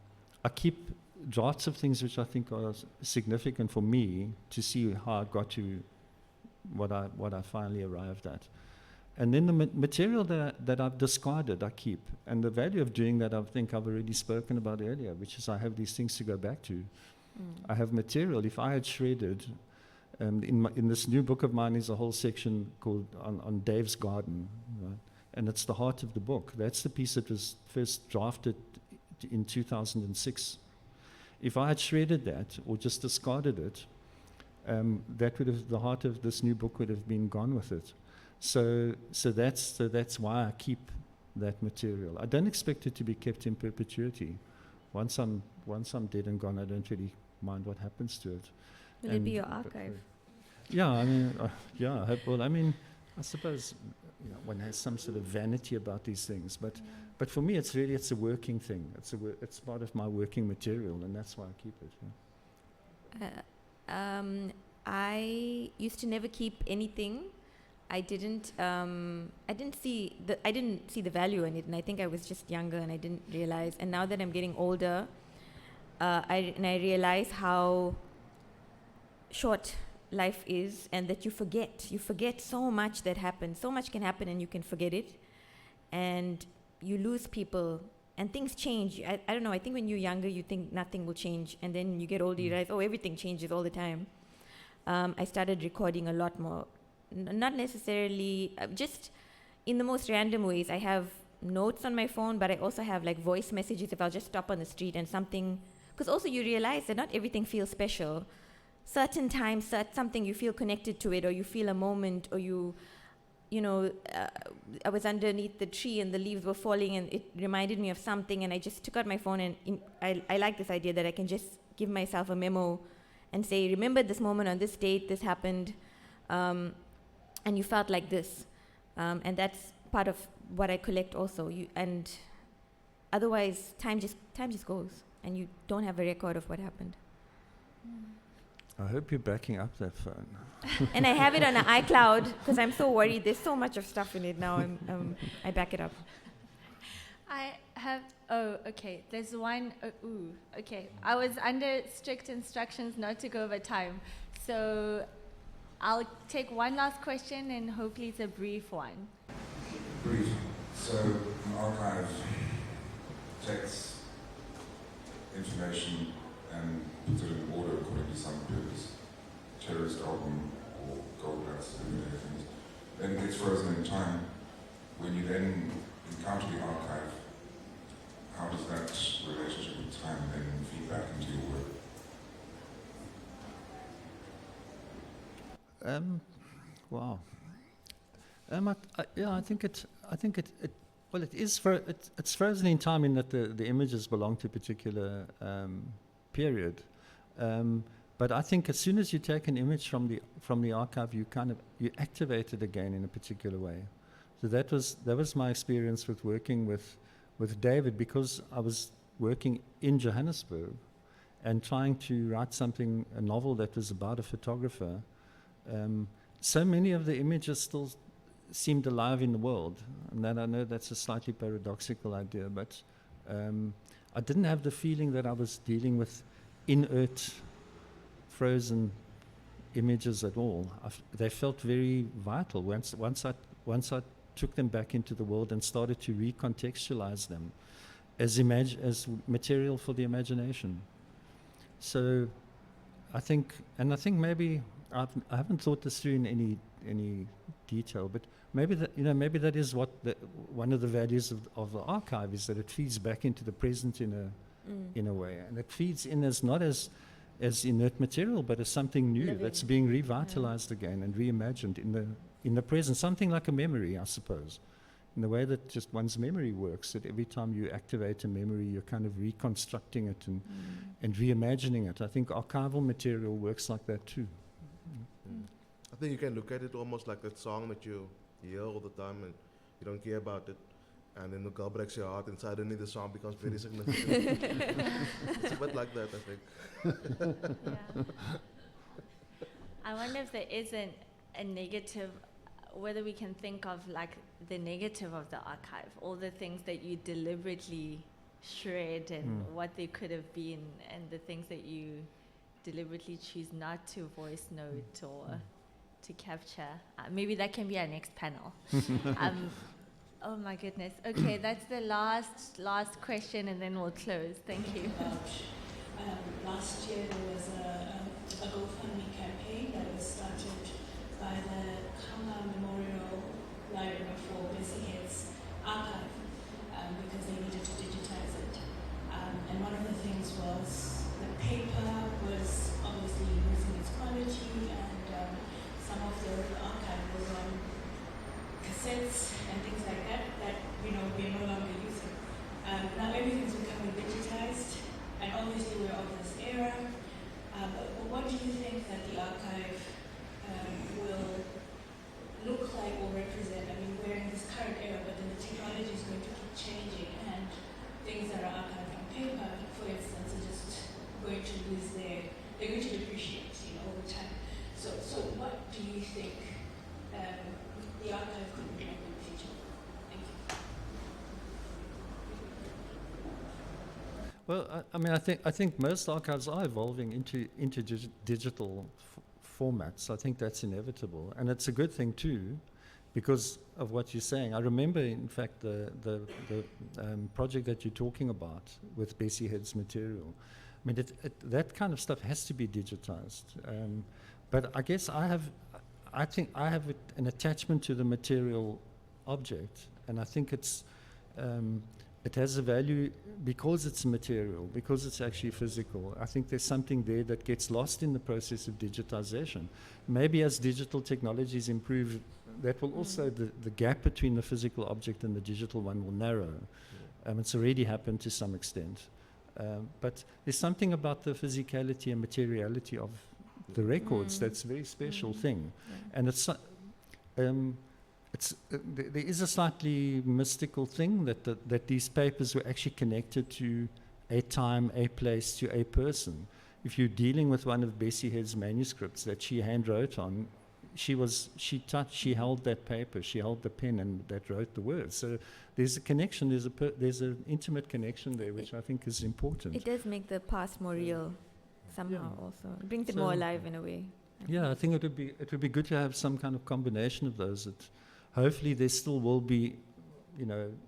I keep drafts of things which I think are significant for me to see how I got to what I finally arrived at. And then the material that I've discarded, I keep. And the value of doing that, I think I've already spoken about earlier, which is I have these things to go back to. I have material. If I had shredded, in this new book of mine is a whole section called on Dave's Garden, right? And it's the heart of the book. That's the piece that was first drafted in 2006. If I had shredded that or just discarded it, that would have, the heart of this new book would have been gone with it. So that's why I keep that material. I don't expect it to be kept in perpetuity. Once I'm dead and gone, I don't really mind what happens to it. Will it be your archive? Yeah, I mean, I hope. Well, I mean, I suppose one has some sort of vanity about these things, but for me, it's a working thing. It's part of my working material, and that's why I keep it. Yeah. I used to never keep anything. I didn't see the value in it, and I think I was just younger and I didn't realize. And now that I'm getting older, I realize how short life is, and that you forget so much that happens. So much can happen and you can forget it, and you lose people and things change. I don't know, I think when you're younger you think nothing will change, and then you get older you realize, everything changes all the time. I started recording a lot more not necessarily, just in the most random ways. I have notes on my phone, but I also have like voice messages if I'll just stop on the street and something, because also you realize that not everything feels special. Certain times, something you feel connected to it, or you feel a moment, or you know, I was underneath the tree and the leaves were falling and it reminded me of something, and I just took out my phone, and I like this idea that I can just give myself a memo and say, remember this moment on this date, this happened, and you felt like this. And that's part of what I collect also. And otherwise, time just goes, and you don't have a record of what happened. I hope you're backing up that phone. And I have it on an iCloud because I'm so worried. There's so much of stuff in it now. I back it up. I have, okay, there's one, okay. I was under strict instructions not to go over time. So I'll take one last question, and hopefully it's a brief one. Brief. So an archive takes information and puts it in order according to some purpose. Terrorist album or gold dust and other things. Then it gets frozen in time. When you then encounter the archive, how does that relationship with time then feed back into your work? Wow. I think it's frozen in time in that the images belong to a particular period. But I think as soon as you take an image from the archive, you activate it again in a particular way. So that was my experience with working with David, because I was working in Johannesburg and trying to write a novel that was about a photographer. So many of the images still seemed alive in the world, and that I know that's a slightly paradoxical idea, but I didn't have the feeling that I was dealing with inert, frozen images at all. They felt very vital once I took them back into the world and started to recontextualize them as material for the imagination. So I think maybe I haven't thought this through in any detail, but maybe that is what one of the values of the archive is, that it feeds back into the present in a way, and it feeds in not as inert material, but as something new that's being revitalized again and reimagined in the present, something like a memory, I suppose, in the way that just one's memory works, that every time you activate a memory, you're kind of reconstructing it and reimagining it. I think archival material works like that too. I think you can look at it almost like that song that you hear all the time and you don't care about it, and then the girl breaks your heart and suddenly the song becomes very significant. It's a bit like that, I think. Yeah. I wonder if there isn't a negative, whether we can think of like the negative of the archive, all the things that you deliberately shred and what they could have been, and the things that you deliberately choose not to voice note or to capture. Maybe that can be our next panel. Oh my goodness. Okay, that's the last question, and then we'll close. Thank you. Last year there was a GoFundMe campaign that was started by the Nkgopoleng Memorial Library for Busy Heads archive because they needed to digitize it. And one of the things was the paper was obviously losing its quality, and some of the archive was on cassettes and things like that we're no longer using. Now everything's becoming digitized, and obviously we're of this era. But what do you think that the archive will look like or represent? I mean, we're in this current era, but then the technology is going to keep changing, and things that are archived on paper, for instance, are just going to lose they're going to depreciate, over time. So what do you think the archive could be like in the future? Thank you. Well, I think most archives are evolving into digital formats. I think that's inevitable, and it's a good thing too, because of what you're saying. I remember, in fact, the project that you're talking about with Bessie Head's material. I mean, that kind of stuff has to be digitized. But I guess I I think I have an attachment to the material object, and I think it's it has a value because it's material, because it's actually physical. I think there's something there that gets lost in the process of digitization. Maybe as digital technologies improve, that will also, the gap between the physical object and the digital one will narrow. It's already happened to some extent. But there's something about the physicality and materiality of the records that's a very special thing. And there is a slightly mystical thing that these papers were actually connected to a time, a place, to a person. If you're dealing with one of Bessie Head's manuscripts that she hand wrote on, she held that paper, she held the pen and that wrote the words. So there's a connection, there's an intimate connection there, which I think is important. It does make the past more real somehow also. It brings it more alive in a way. I think it would be good to have some kind of combination of those. That hopefully there still will be,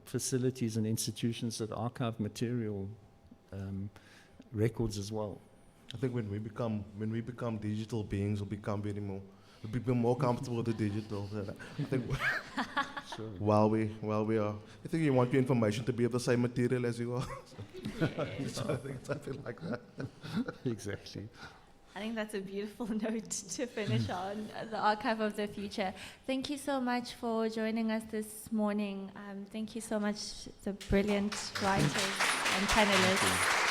facilities and institutions that archive material records as well. I think when we become digital beings, we'll be more comfortable with the digital. I think Sure. while we are, I think you want your information to be of the same material as you are. So I think something like that. Exactly. I think that's a beautiful note to finish on, the Archive of the Future. Thank you so much for joining us this morning. Thank you so much, the brilliant writers and panelists.